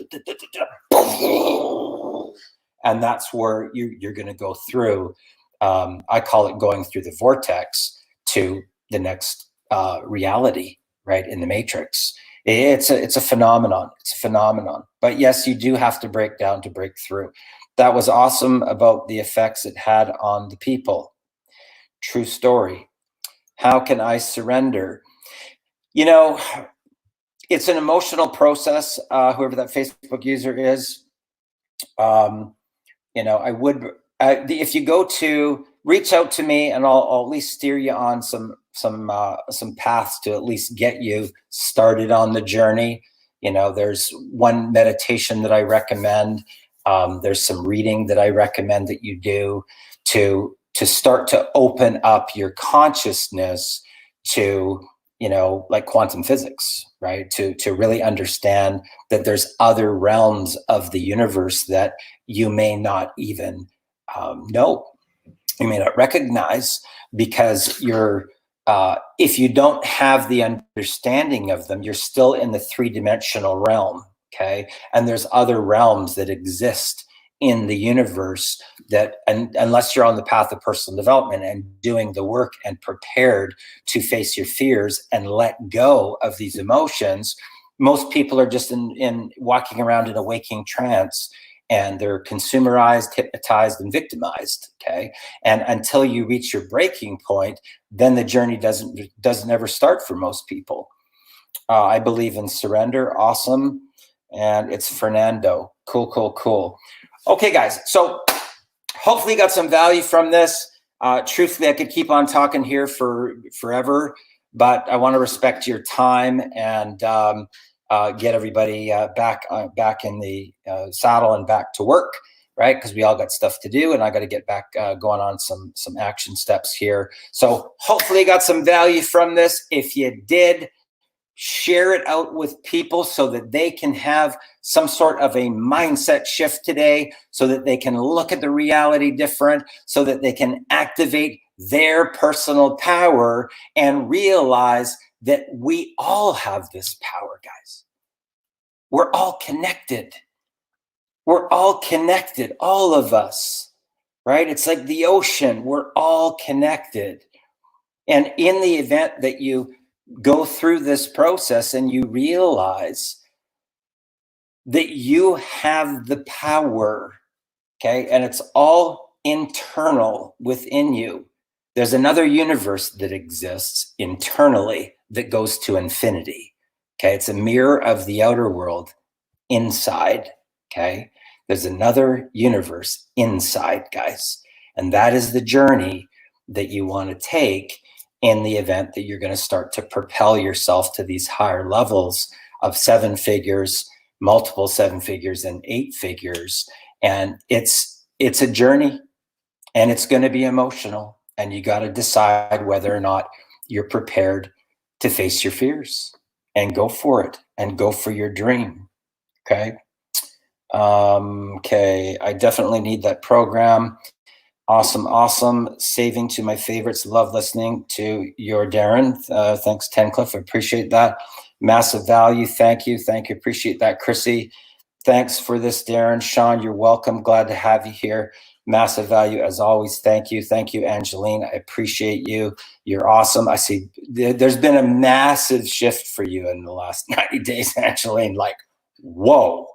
[SPEAKER 1] and that's where you're going to go through. I call it going through the vortex to the next reality, right, in the matrix. It's a phenomenon. It's a phenomenon. But yes, you do have to break down to break through. That was awesome about the effects it had on the people. True story. How can I surrender? It's an emotional process. Whoever that Facebook user is, I would, if you go to reach out to me, and I'll at least steer you on some paths to at least get you started on the journey. There's one meditation that I recommend. There's some reading that I recommend that you do to start to open up your consciousness to, like quantum physics, right? To really understand that there's other realms of the universe that you may not even know, you may not recognize, because if you don't have the understanding of them, you're still in the 3-dimensional realm, okay? And there's other realms that exist in the universe that, and unless you're on the path of personal development and doing the work and prepared to face your fears and let go of these emotions, most people are just in walking around in a waking trance, and they're consumerized, hypnotized, and victimized, okay? And until you reach your breaking point, then the journey doesn't ever start for most people. I believe in surrender. Awesome. And it's Fernando. Cool. Okay, guys. So hopefully you got some value from this. Truthfully, I could keep on talking here for forever, but I want to respect your time and get everybody back in the saddle and back to work, right? Because we all got stuff to do, and I got to get back going on some action steps here. So hopefully you got some value from this. If you did, share it out with people so that they can have some sort of a mindset shift today, so that they can look at the reality different, so that they can activate their personal power and realize that we all have this power, guys. We're all connected. We're all connected, all of us, right? It's like the ocean. We're all connected. And in the event that you go through this process and you realize that you have the power, okay, and it's all internal within you. There's another universe that exists internally that goes to infinity, okay? It's a mirror of the outer world inside, okay? There's another universe inside, guys, and that is the journey that you want to take in the event that you're going to start to propel yourself to these higher levels of 7 figures, multiple 7 figures, and 8 figures. And it's a journey, and it's going to be emotional, and you got to decide whether or not you're prepared to face your fears and go for it and go for your dream. Okay. Okay. I definitely need that program. Awesome. Saving to my favorites. Love listening to your Darren. Thanks, Tencliffe. I appreciate that. Massive value. Thank you. Appreciate that, Chrissy. Thanks for this, Darren. Sean, you're welcome. Glad to have you here. Massive value as always. Thank you, Angeline. I appreciate you. You're awesome. I see there's been a massive shift for you in the last 90 days, Angeline. Like, whoa.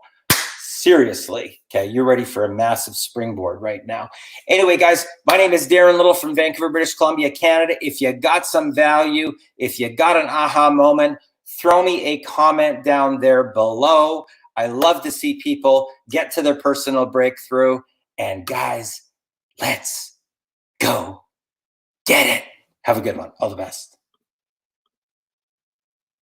[SPEAKER 1] Seriously. Okay, you're ready for a massive springboard right now. Anyway, guys, my name is Darren Little from Vancouver, British Columbia, Canada. If you got some value, if you got an aha moment, throw me a comment down there below. I love to see people get to their personal breakthrough. And guys, let's go get it. Have a good one. All the best.